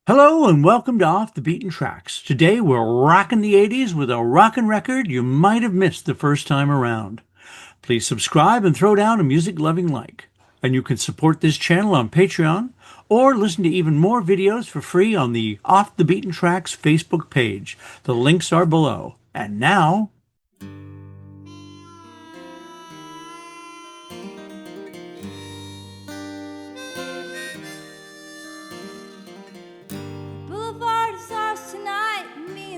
Hello and welcome to Off the Beaten Tracks. Today we're rocking the 80s with a rockin' record you might have missed the first time around. Please subscribe and throw down a music-loving like. And you can support this channel on Patreon or listen to even more videos for free on the Off the Beaten Tracks Facebook page. The links are below. And now...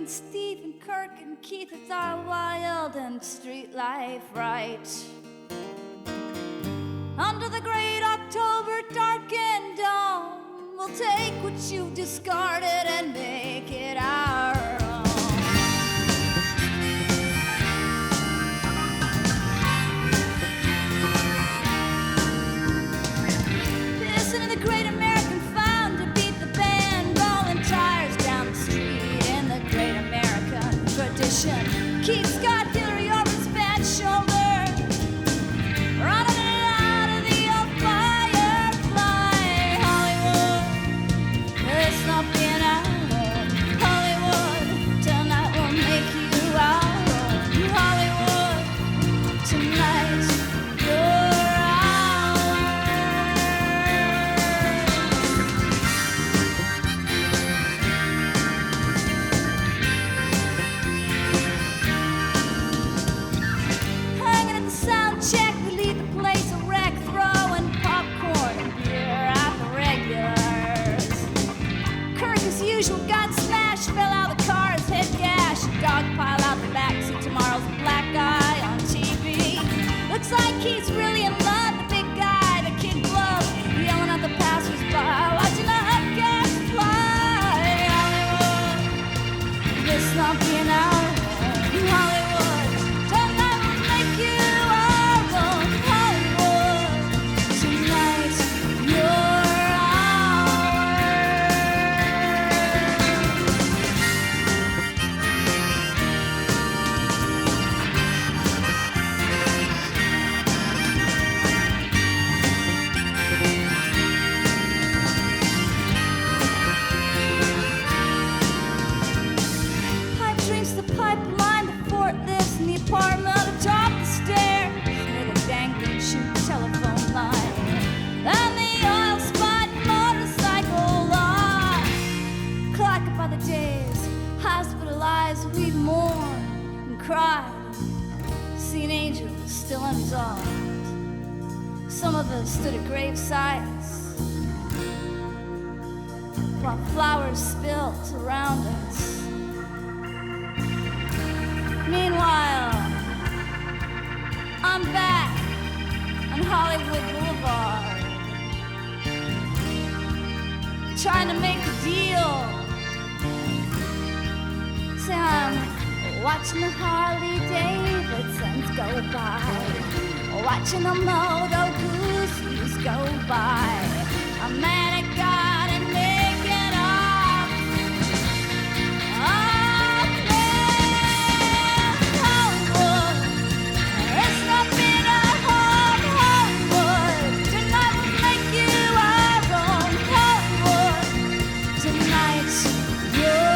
Steve and Kirk and Keith, it's our wild and street life right. Under the great October darkened dome, we'll take what you've discarded and make it our own. Listen to the great American found to beat the band, rolling tires down the street in the great American tradition. Keith's got Hillary Orban's bad shoulder, running it out of the old Firefly. Hollywood, it's not being out. Hollywood, tonight will make you out. Hollywood, tonight you're check, we leave the place a wreck, throwing popcorn and beer at the regulars. Kirk, as usual, got smashed, fell out of the car, his head gashed. Dog pile out the backseat, tomorrow's a black guy on TV. Looks like he's really in love, the big guy, the kid glove, yelling at the passers-by, watching the hubcaps fly. Hollywood, this not being out. Hollywood, tonight will make you pipeline, the fort lives in the apartment atop the stairs near the dangling cheap telephone line and the oil spot motorcycle lot. Clock by the days, hospitalized, we'd mourned and cried, seen angels still unresolved. Some of us stood at gravesites while flowers spilt around us. Meanwhile, I'm back on Hollywood Boulevard, trying to make a deal. Say I'm watching the Harley Davidsons go by, watching the Moto Guzzi's go by. I'm mad at God and making off. It's not been a home, Hollywood. Tonight will make you our own, Hollywood. Tonight you're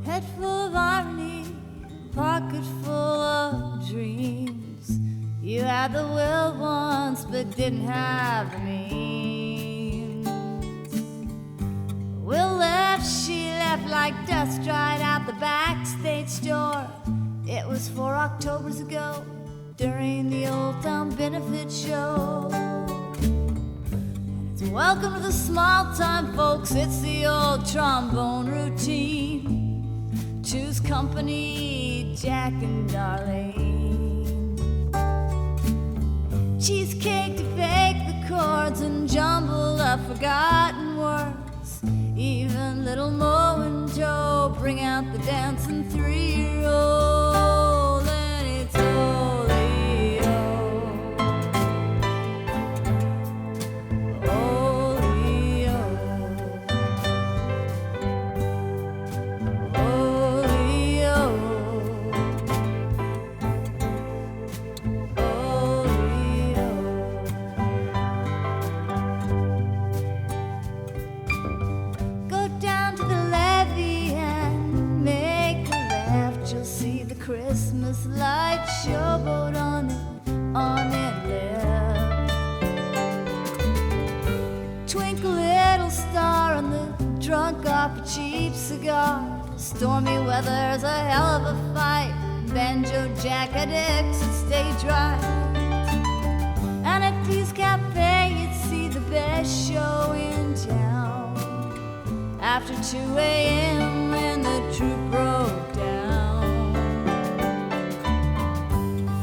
head full of irony, pocket full of dreams. You had the will once, but didn't have the means. Will left, she left like dust dried out the backstage door. It was 4 Octobers ago, during the Old Town Benefit Show. Welcome to the small time, folks. It's the old trombone routine. Choose company, Jack and Darlene. Cheesecake to bake the chords and jumble up forgotten words. Even little Mo and Joe bring out the dancing 3-year-old, and it's Oleo. Oleo. Oleo. Oleo. Go down to the levee and make a left. You'll see the Christmas light showboat on it left. Twinkle little star on the drunk off a cheap cigar. Stormy weather's a hell of a fight. Banjo Jack addicts stay dry. And at Peace Cafe you'd see the best show in town. After 2 a.m. when the troupe broke down.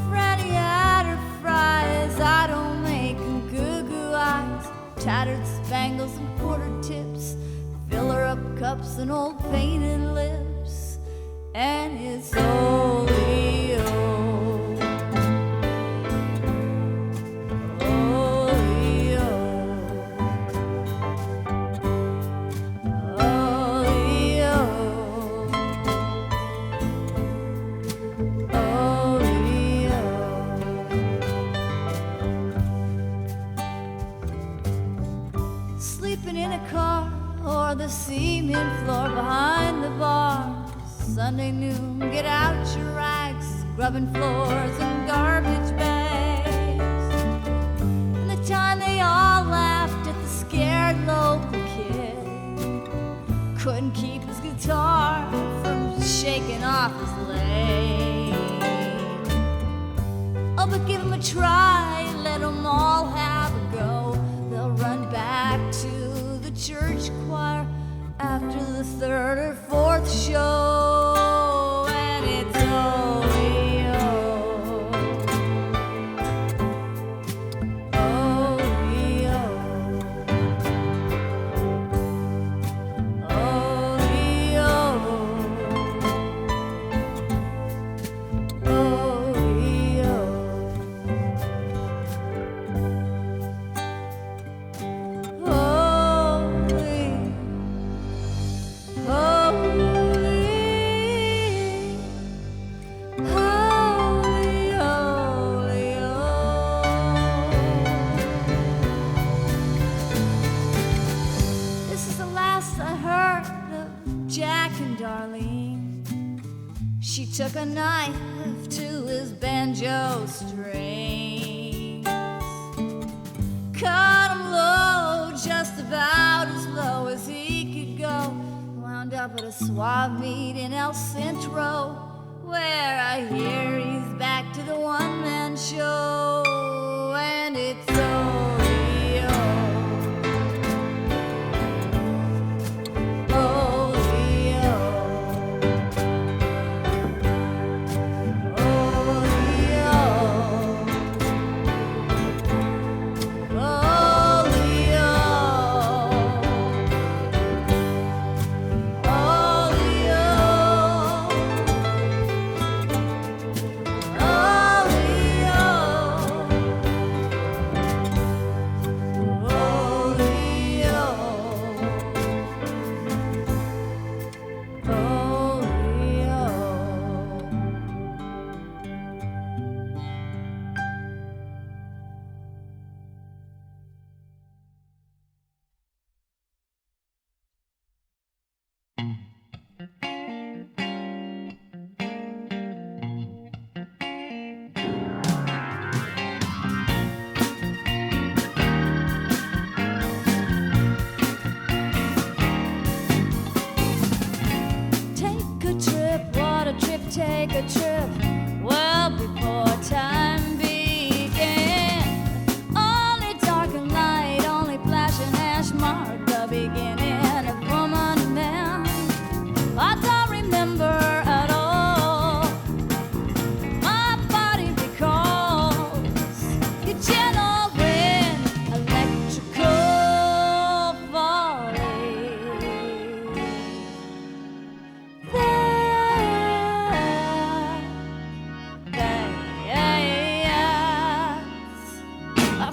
Franny had her fries, I don't make 'em goo-goo eyes. Tattered spangles and quarter tips, fill her up cups and old painted lips. And it's Oleo. Oleo. Oleo. Oleo. Sleeping in a car or the cement floor behind the bar. Sunday noon, get out your rags, scrubbing floors and garbage bags. And the time they all laughed at the scared local kid, couldn't keep his guitar from shaking off his leg. Oh, but give him a try, let them all have a go. They'll run back to the church choir after the 3rd or 4th show. And it's Oleo. Oleo. Oleo. Oleo. This is the last I heard of Jack and Darlene. She took a knife to his banjo strings, cut him low, just about as low as he could go. Wound up at a swab meet in El Centro, where I hear he's back to the one-man show. And it's Oleo. Oleo. Oleo. Oleo. Take a trip well before time began. Only dark and light, only flashing and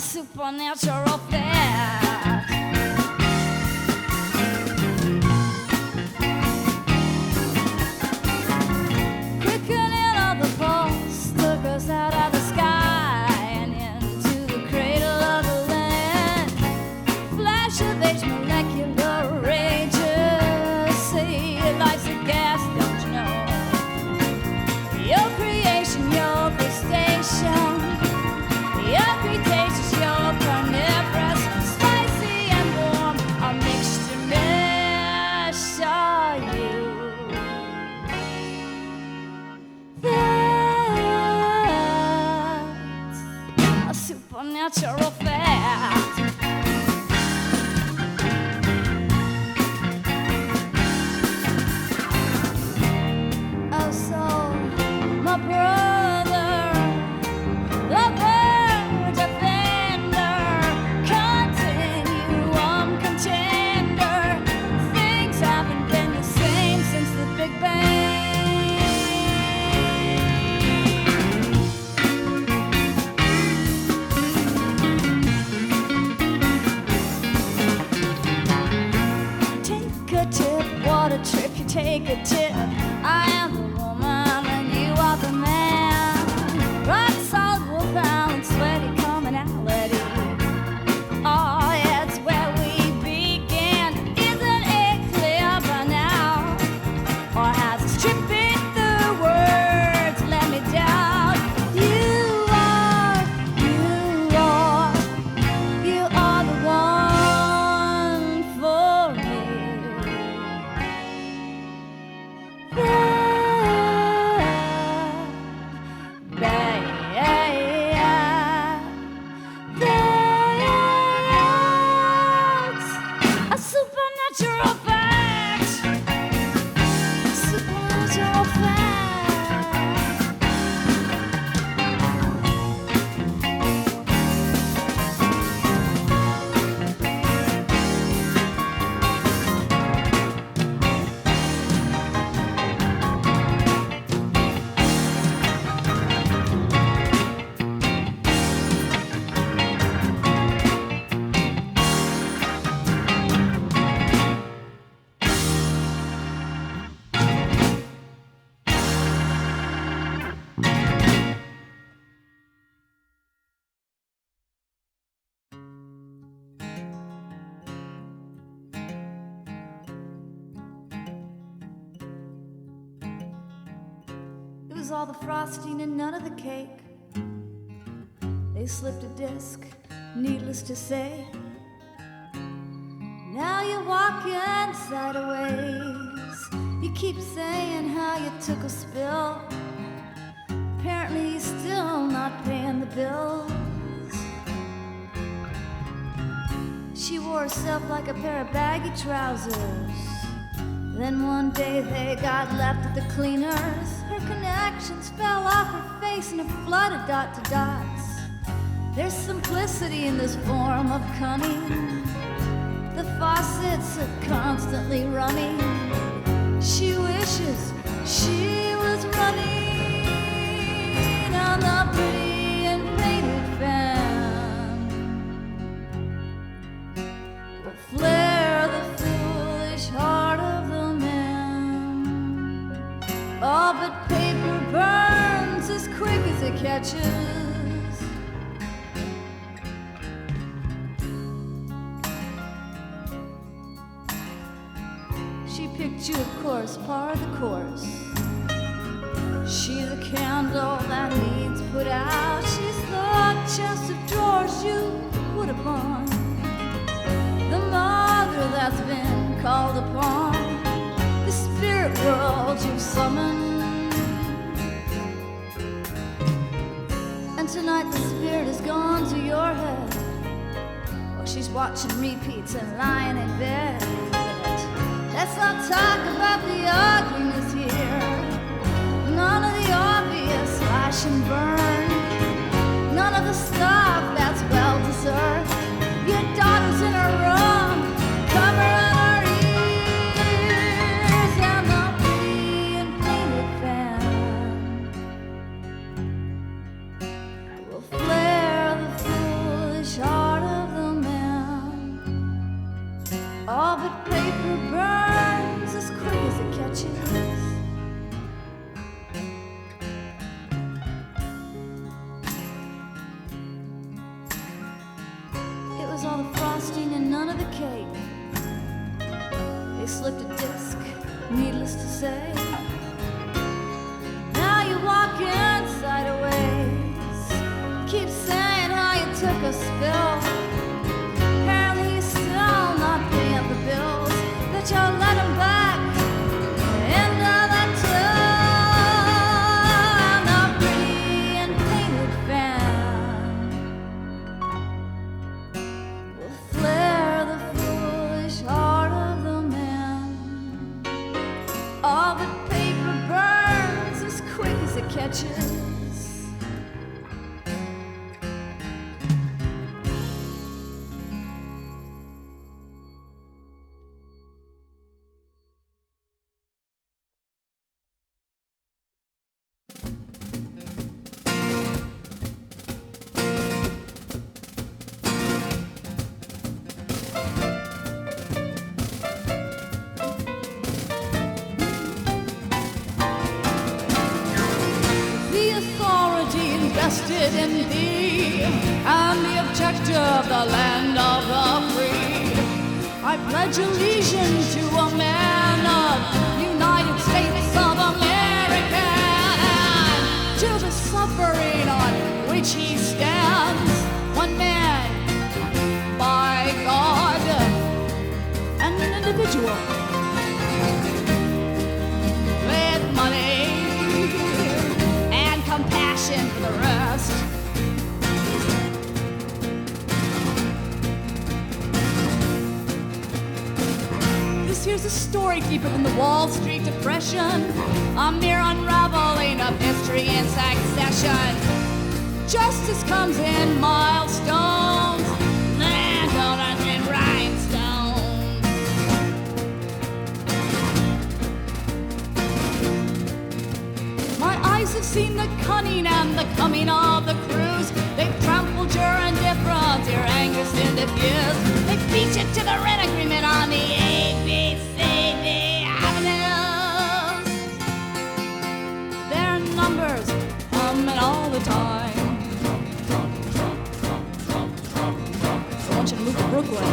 supernatural fact. Quickening of the pulse took us out of the sky and into the cradle of the land. Flash of age, molecular rages. See, life's a gas, don't you know? Your creation, your crustacean. Your cretaceous, your carnivorous, spicy and warm, a mixture mesh are you. That's a supernatural fact. Oh, so my brother, lover, defender, continuum contender. Things haven't been the same since the Big Bang. Take a tip, what a trip, you take a tip. I am the woman and you are the man. Rock solid, wolfhound, sweaty commonality. Oh, it's where we began. Isn't it clear by now? Or has it stripped it through words? Let me down. You are the one for me. That's a supernatural fact. Supernatural fact. It was all the frosting and none of the cake. They slipped a disc, needless to say. Now you're walking sideways. You keep saying how you took a spill. Apparently you're still not paying the bills. She wore herself like a pair of baggy trousers. Then one day they got left at the cleaners. Her connections fell off her face in a flood of dot to dots. There's simplicity in this form of cunning. The faucets are constantly running. She wishes she was running on the pretty and faded fan. Will flare the foolish heart of the man. Oh, but paper burns as quick as it catches. She picked you, of course, par the course. She's a candle that needs put out. She's the chest of drawers you put upon. The mother that's been called upon. The spirit world you've summoned. And tonight the spirit has gone to your head. While she's watching repeats and lying in bed. Let's not talk about the ugliness here. None of the obvious slash and burn. None of the stuff that's well deserved. Your daughter's in her room, covering her ears, and the pretty and painted fan will flare the foolish was all the frosting and none of the cake. They slipped a disc, needless to say. Now you walk in sideways. Keep saying how you took a spill. Apparently you're still not paying the bills, but you'll let them back end of the tour. The pretty and painted fan will flare the foolish heart of the man. All the paper burns as quick as it catches. Invested in thee, and the objective of the land of the free. I pledge allegiance to a man of United States of America, and to the suffering on which he stands. One man, by God, and an individual with money and compassion for the rest. This here's a story deeper than the Wall Street Depression, a mere unraveling of history in succession. Justice comes in milestones, landowners in rhinestones. My eyes have seen the cunning and the coming of the crews. They've trampled your indifference, your anger's in diffuse. They beat you to the rent agreement on the ABCD avenues. Their numbers humming all the time. I want you to move to Brooklyn.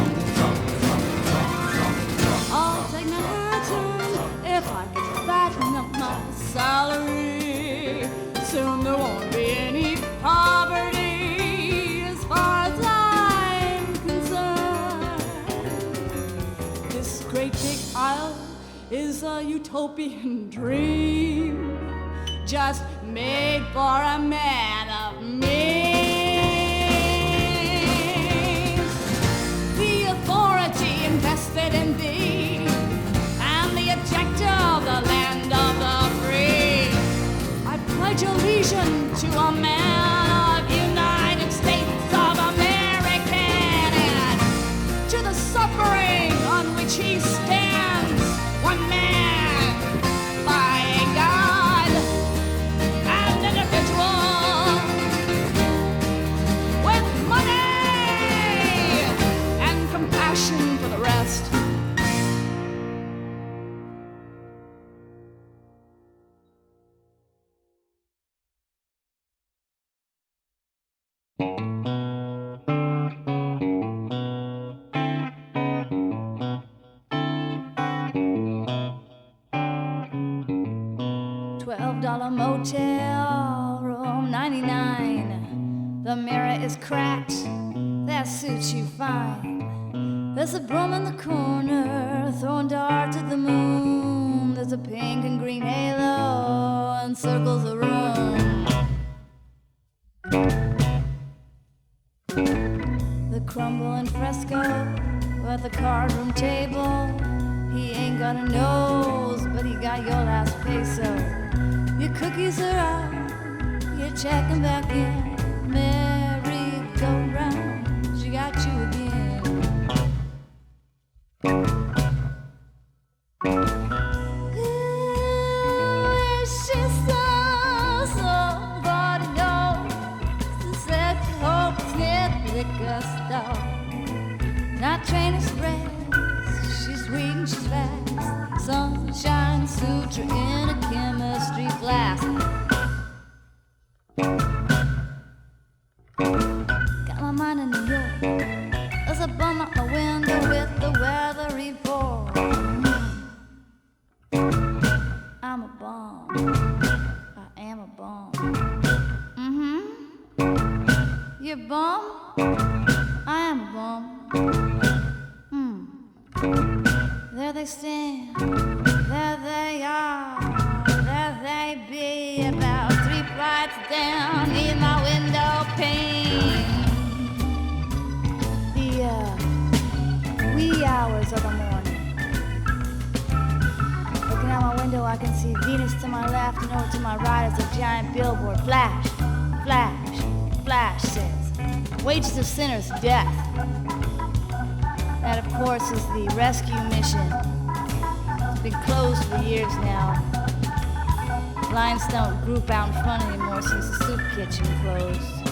I'll take Manhattan if I can fatten up my salary. Soon there won't be any poverty as far as I'm concerned. This great big isle is a utopian dream, just made for a man of means. The authority invested in thee, and the objective, the land of the free. I pledge allegiance to a man of United States of America, and to the suffering on which he stands. One man, by God, an individual with money and compassion for the rest. $12 motel, room 99. The mirror is cracked, that suits you fine. There's a broom in the corner, throwing darts at the moon. There's a pink and green halo, encircles the room. The crumbling fresco at the card room table. He ain't got a nose, but he got your last peso. Your cookies are out, you're checking back in. Merry-go-round, she got you again. It's just somebody knows the sex hope sniff liquor store. Not train express, she's sweet and she's fast. Sunshine suture in a chemistry flask. Got my mind in New York. There's a I am a bum. There they stand, there they are, there they be, about 3 flights down in my window pane. The wee hours of the morning. Looking out my window, I can see Venus to my left and over to my right is a giant billboard. Flash, flash, flash says, wages of sinners, death. That, of course, is the rescue mission. It's been closed for years now. Lions don't group out in front anymore since the soup kitchen closed.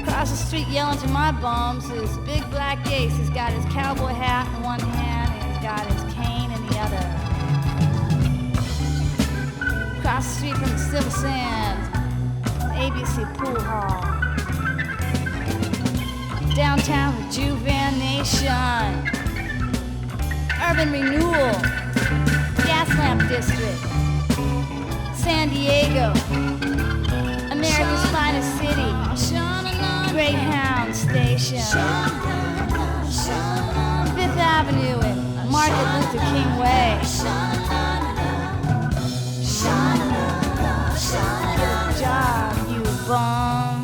Across the street yelling to my bums is Big Black Ace. He's got his cowboy hat in one hand and he's got his cane in the other. Across the street from the Silver Sands, ABC Pool Hall. Downtown rejuvenation, urban renewal, gas lamp district, San Diego, America's finest city, Greyhound station, Fifth Avenue and Martin Luther King Way. Get a job, you bum.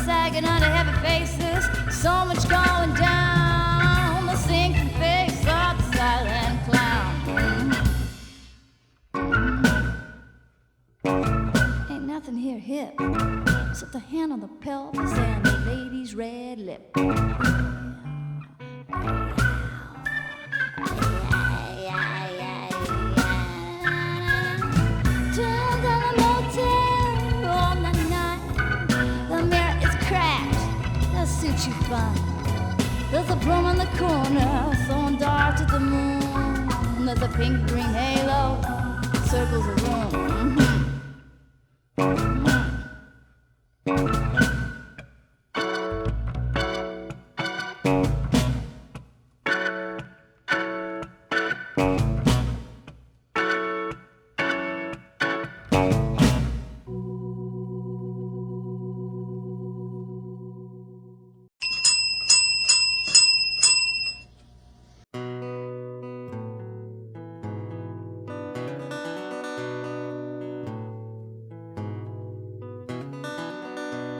Sagging under heavy faces, so much going down. The sinking face of the silent clown. Ain't nothing here hip, except the hand on the pelvis and the lady's red lip. Suit you fine. There's a broom in the corner, throwing darts at the moon. There's a pink green halo, circles the room.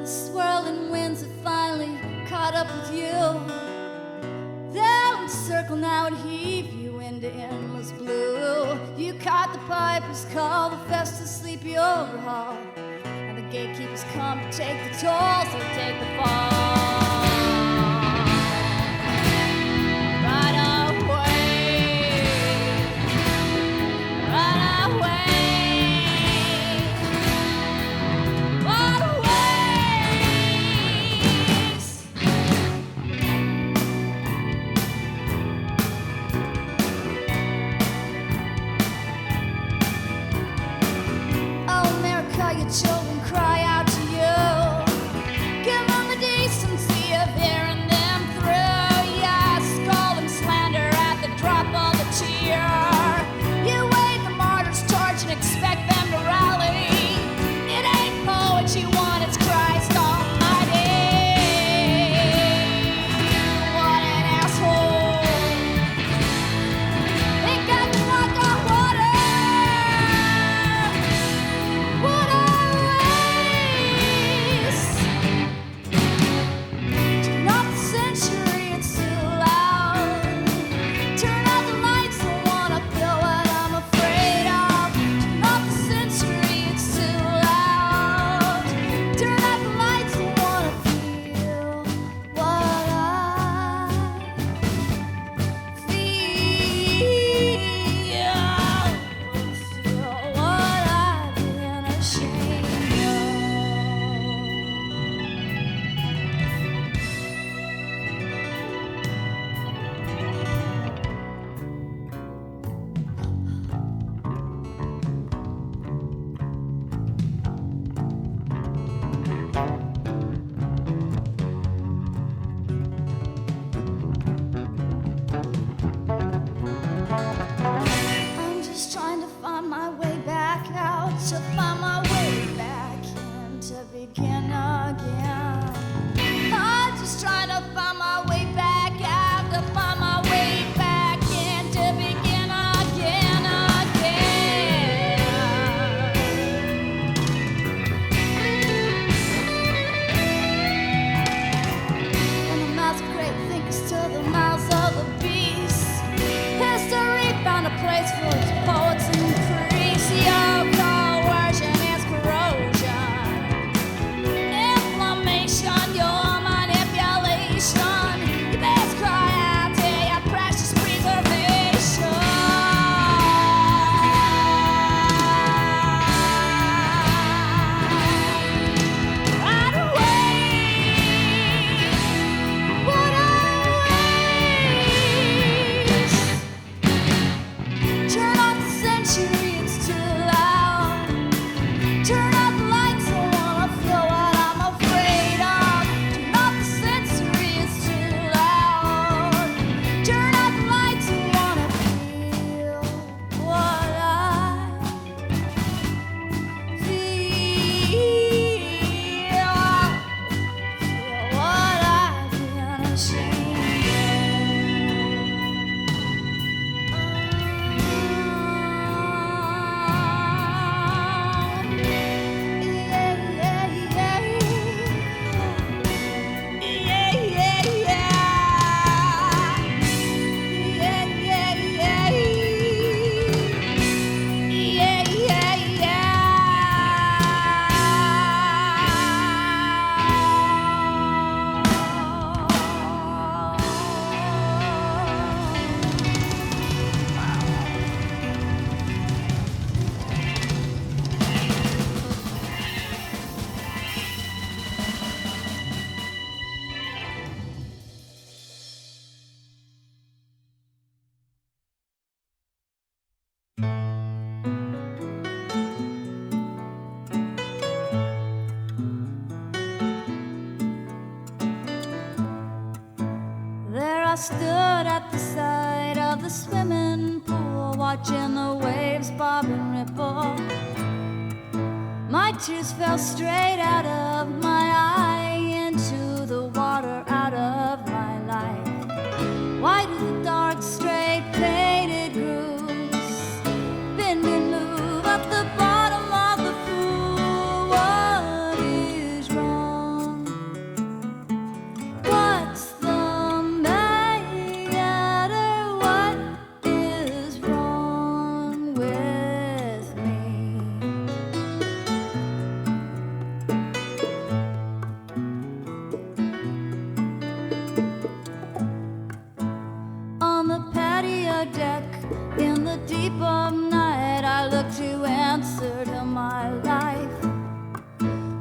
Swirling winds have finally caught up with you. They'll encircle now and heave you into endless blue. You caught the piper's call, the festive sleepy overhaul, and the gatekeepers come to take the toll, so take the fall. Right away, right away. Children cry out to you. Give them the decency of hearing them through. Yeah, scold and slander at the drop of a tear. You wave the martyr's torch and expect them to rally. It ain't poetry one, it's Christ Almighty. What an asshole. They got to walk on water. What a out to find my way back in to begin again. I'm just trying to find my way back out to find my way back in to begin again, again. From the mouths of great thinkers to the mouths of the beast, history found a place for its poets and priests. Your coercion is corrosion, inflammation, your manipulation. You best cry out to your precious preservation. Right away, what I waste. Turn off the century, it's too loud. Turn off the lights, I wanna feel what I'm afraid of. Turn off the sensory, it's too loud. Turn off the lights, I wanna feel what I feel. Feel what I've been ashamed There I stood at the side of the swimming pool, watching the waves bob and ripple. My tears fell straight out of my eye into the water out of my life. Why do the dark, straight, painted grooves bend and move up the bottom of the pool? What is wrong? What's the matter? What is wrong with me? On the patio deck, in the deep of night, I look to answer to my life.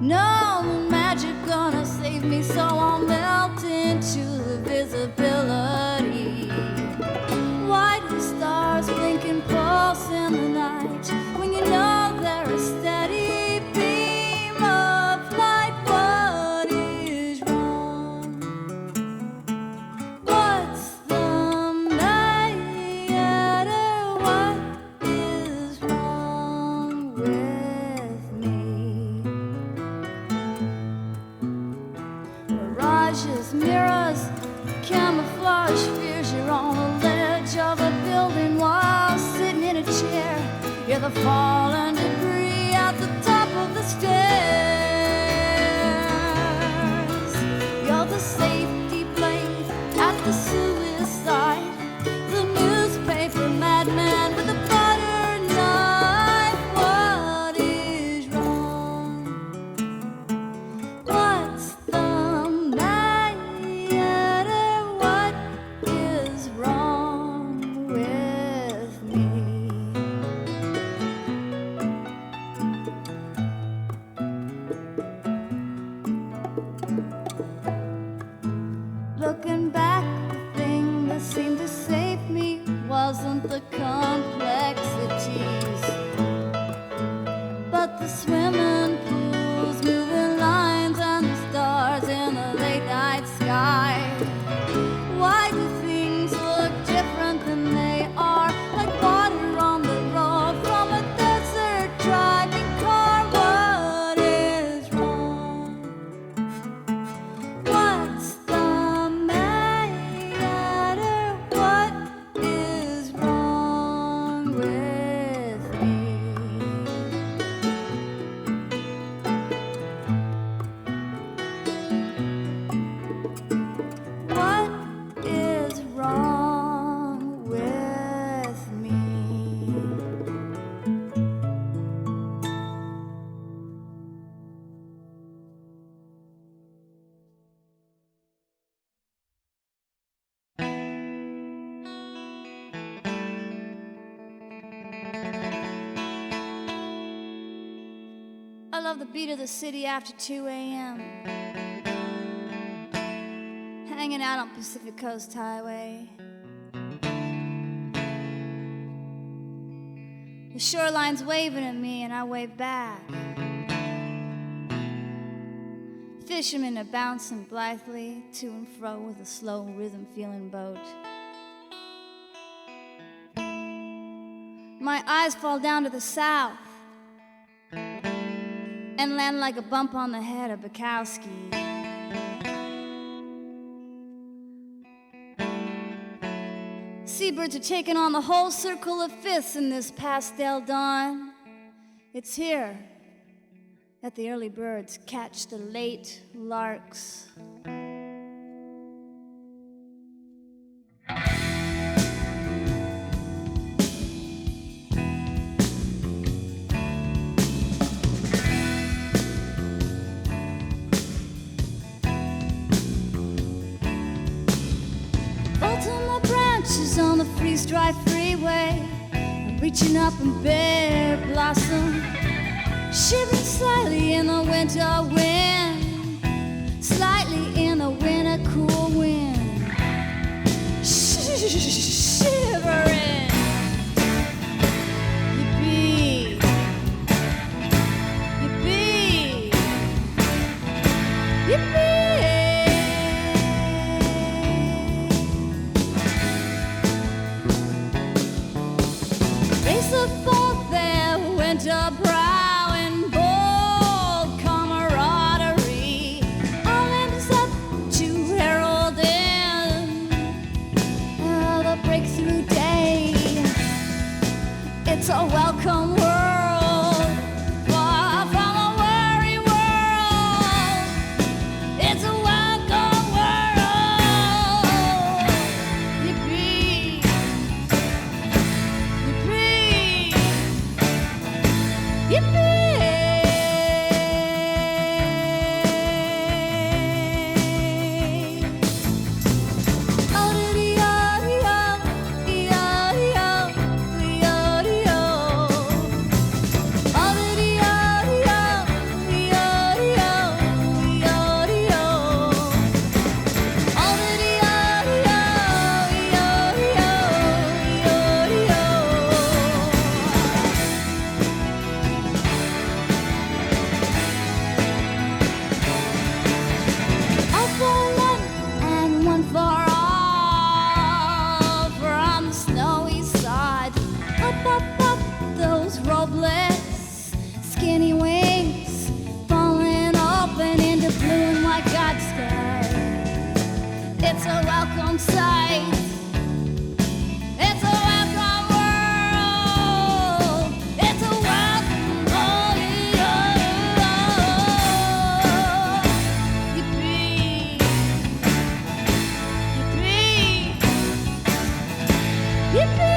No magic gonna save me, so I'll melt into the visibility. Why do stars blink and pulse in the night when you know they're a steady beam of light? What is wrong? What's the matter? What is wrong with me? Mirages, mirrors, camouflage fears. You're on the ledge of a building wall, sitting in a chair. You're the fallen debris at the top of the stairs. You're the safety blade at the suicide, the newspaper madman with a butter knife. What is wrong? What's the matter? What is wrong with me? Looking back, the thing that seemed to save me wasn't the complexities, but the swimming pools, moving lines, and the stars in the late night sky. Why do things look different than they are? Like water on the road from a desert dry. I love the beat of the city after 2 a.m. Hanging out on Pacific Coast Highway. The shoreline's waving at me and I wave back. Fishermen are bouncing blithely to and fro with a slow rhythm-feeling boat. My eyes fall down to the south and land like a bump on the head of Bukowski. Seabirds are taking on the whole circle of fifths in this pastel dawn. It's here that the early birds catch the late larks. Baltimore branches on the freeze-dry freeway, reaching up in bare blossom, shivering slightly in the winter wind, slightly in the winter cool wind, shivering. Yipee, yipee, yipee. Race of both their winter brow and bold camaraderie, all ends up to herald in the breakthrough day. It's a welcome world, far from a worry world. It's a welcome world. Yippee, yippee, yippee. All for one and one for all, from the snowy side, up, up, up those robles, skinny wings falling open into blue and white God sky. It's a welcome sight. It's a welcome world. It's a welcome world. Yippee, yippee, yippee.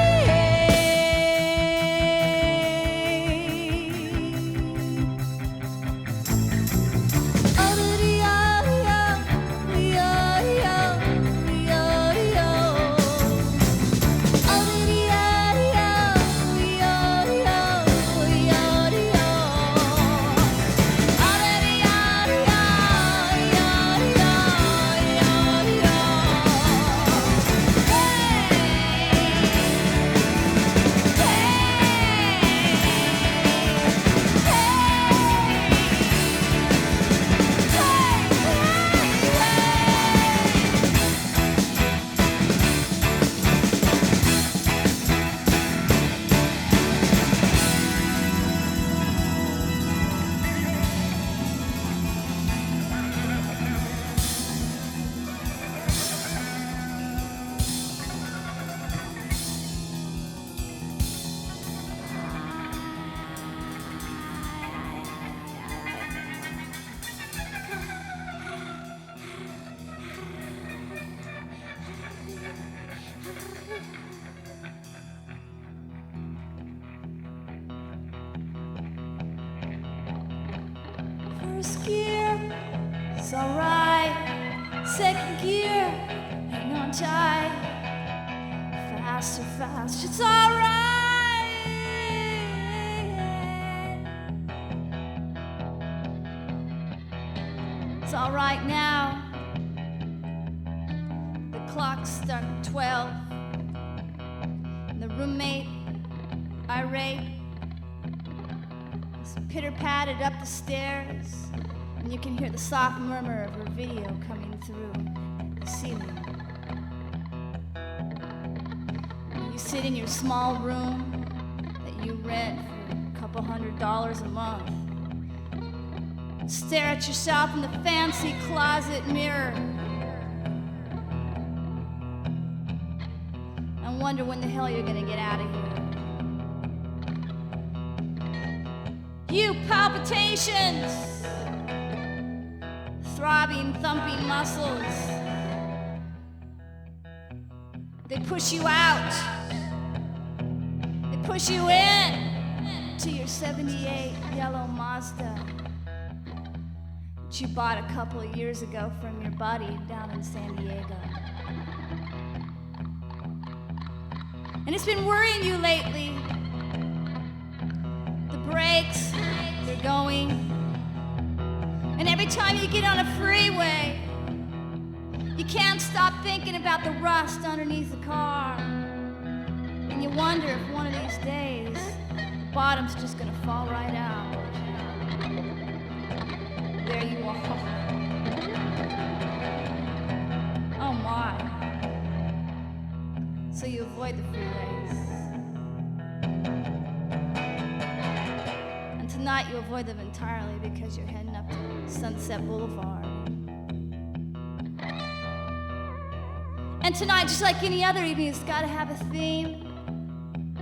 First gear, it's alright. Second gear, hang on tight. Faster, fast, it's alright. It's all right now. The clock struck 12. And the roommate, irate, is pitter-patted up the stairs, and you can hear the soft murmur of her video coming through the ceiling. You sit in your small room that you rent for a couple $100 a month. Stare at yourself in the fancy closet mirror and wonder when the hell you're gonna get out of here. You palpitations, throbbing, thumping muscles. They push you out. They push you in to your 78 yellow Mazda that you bought a couple of years ago from your buddy down in San Diego. And it's been worrying you lately. The brakes, they're going. And every time you get on a freeway, you can't stop thinking about the rust underneath the car. And you wonder if one of these days, the bottom's just gonna fall right out. There you are. Oh my. So you avoid the freeways. And tonight you avoid them entirely because you're heading up to Sunset Boulevard. And tonight, just like any other evening, it's gotta have a theme,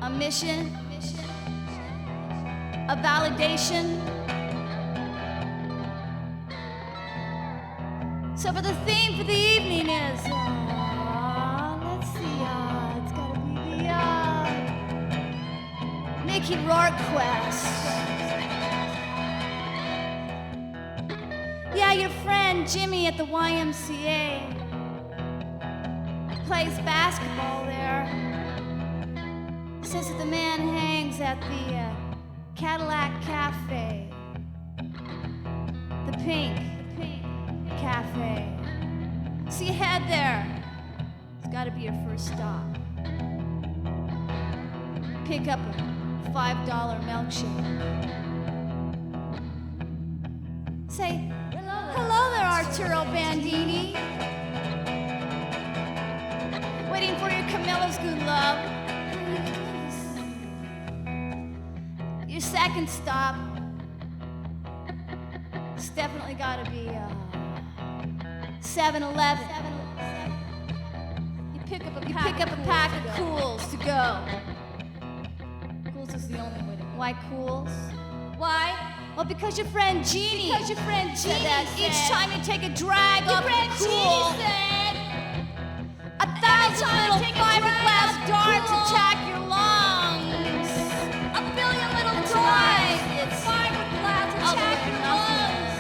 a mission, a validation. So for the theme for the evening is, let's see, it's gotta be the Mickey Rourke quest. Yeah, your friend Jimmy at the YMCA plays basketball there. Says that the man hangs at the Cadillac Cafe, the Pink Cafe. So you head there. It's got to be your first stop. Pick up a $5 milkshake. Say, hello there, Arturo Bandini. Waiting for your Camilla's good love. Your second stop. It's definitely got to be 7-Eleven. You pick up a pack of Cools to go. Cools is the only way to go. Why Cools? Why? Well, because your friend Jeannie. Said that each time you take a drag off the Cool, 1,000 little fiberglass darts attack your lungs. 1 billion little toys. Fiberglass attack your lungs.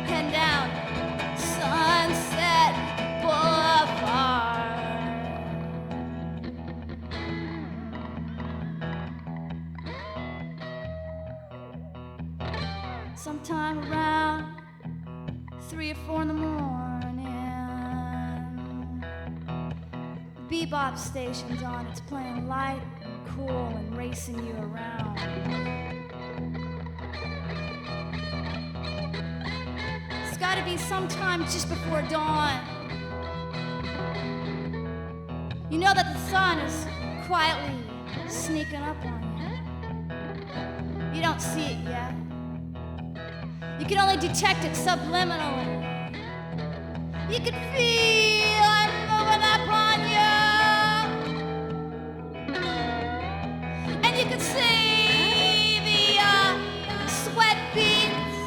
Head down Sunset Boulevard. Sometime around 3 or 4 in the morning, the bebop station's on. It's playing light, cool, and racing you around. It's gotta be sometime just before dawn. You know that the sun is quietly sneaking up on you. You don't see it yet. You can only detect it subliminally. You can feel it moving up on you. And you can see the sweat beads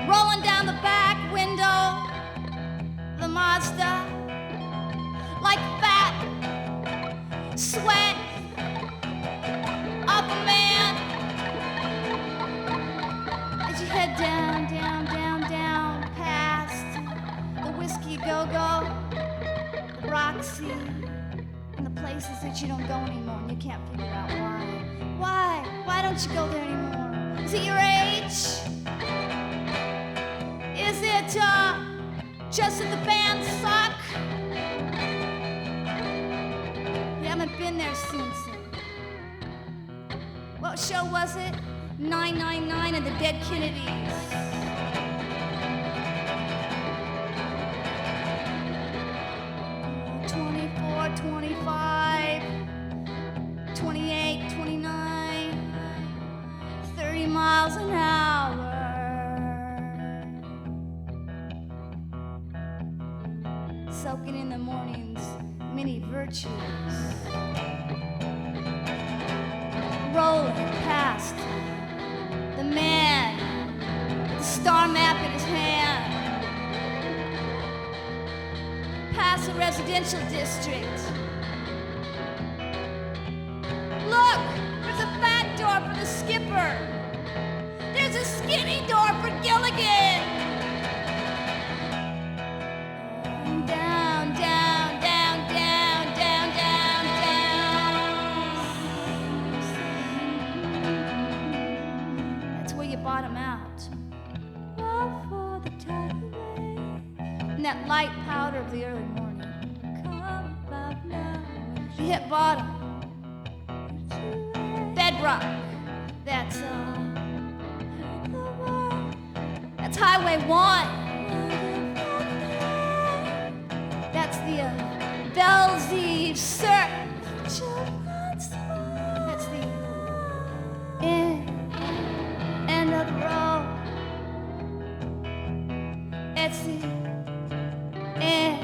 rolling down the back window of the Mazda like fat sweat of a man. As you head down, down, down, down, past the Whiskey Go-Go, the Roxy, and the places that you don't go anymore, and you can't figure out why. Why don't you go there anymore? Is it your age? Is it just that the band suck? You haven't been there since. What show was it? 999 and the Dead Kennedys. Oh, 24, 25, 28, 29, 30 miles an hour. Soaking in the morning's many virtues. Rolling past the man, the star map in his hand, past a residential district. Look, there's a fat door for the skipper. There's a skinny door for Gilligan. Down, down, down, down, down, down, down. That's where you bottom out. Fall for the tidal wave. And that light powder of the early morning. Come about now. You hit bottom. Bedrock. That's Highway 1. That's the Bells Surf. That's the end of the road. It's the end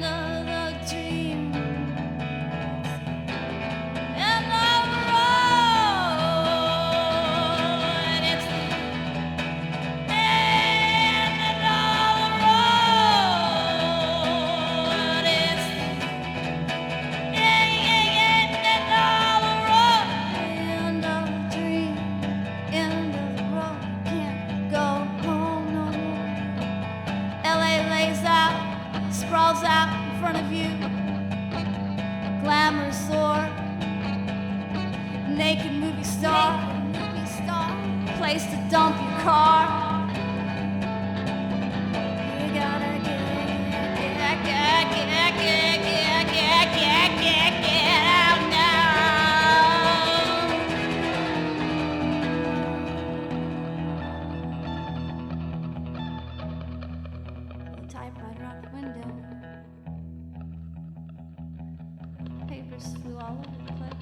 of the dream. End of the road. It's the end of the road. It's the end of the road. End of the dream. End of the road. Can't go home no more. LA lays out, sprawls out in front of you. Glamour sore. Naked movie star. Place to dump your car. You gotta get out now. The typewriter out the window. Papers flew all over the place.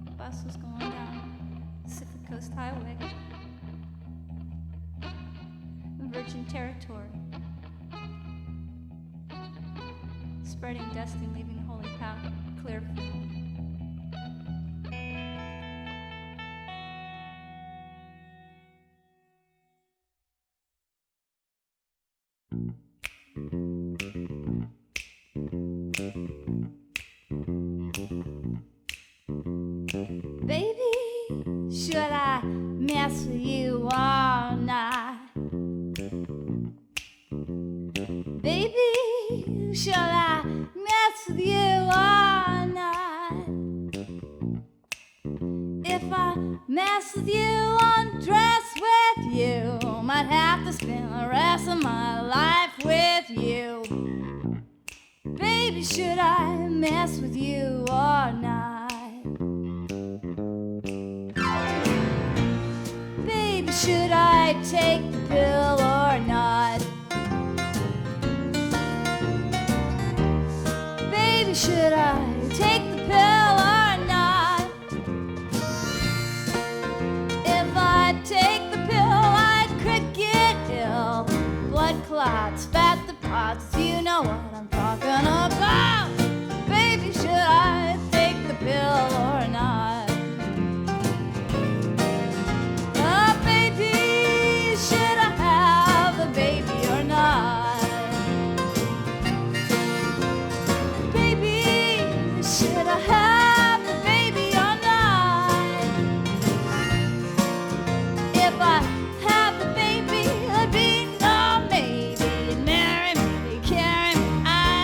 The bus was going down Pacific Coast Highway. Virgin territory. Spreading dust and leaving holy powder, clear field. Baby, should I mess with you all night? Baby, should I mess with you all night? If I mess with you, undress with you, might have to spend the rest of my life with you. Baby, should I mess with you all night? Baby, should I take the pill or not? Baby, should I take the pill or not? If I take the pill, I could get ill. Blood clots, fat deposits, you know what I'm talking about. Baby, should I take the pill or not? Oh, baby, should I have a baby or not? Baby, should I have a baby or not? If I have a baby, I'd be no maybe. Marry me, carry me, I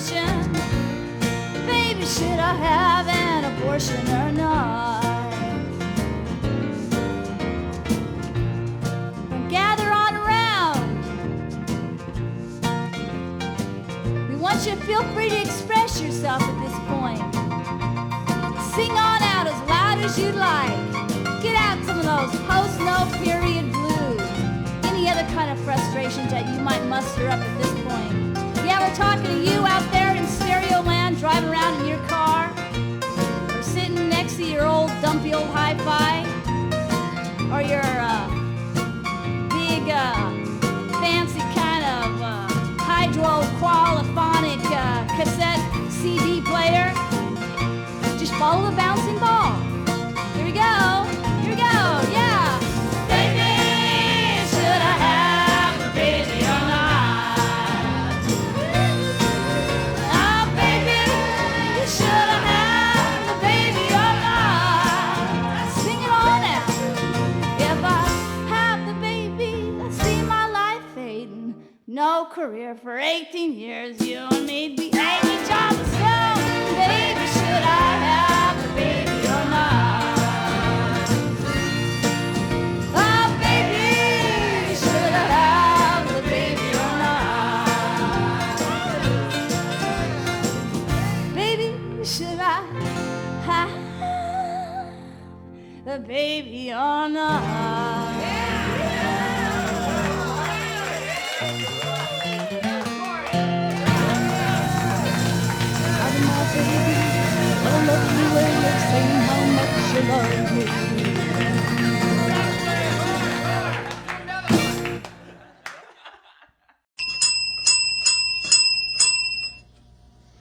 question. Baby, should I have an abortion or not? Gather on around. We want you to feel free to express yourself at this point. Sing on out as loud as you'd like. Get out some of those post-no period blues. Any other kind of frustrations that you might muster up at this point. Yeah, we're talking to you out there in stereo land, driving around in your car, or sitting next to your old dumpy old hi-fi, or your big fancy kind of hydroqualiphonic cassette CD player. Just follow the bouncing ball. Here we go. Here we go. Yeah. Baby, should I have a baby or not? Oh, baby, should I have a baby or not? Sing it on out. If I have the baby, I see my life fading. No career for 18 years. You and me'd be hanging jobs of stone. Baby, should I have a baby or not? Oh, baby, should I have the baby or not? Baby, should I have the baby or not? I love you when you're saying how much you love me.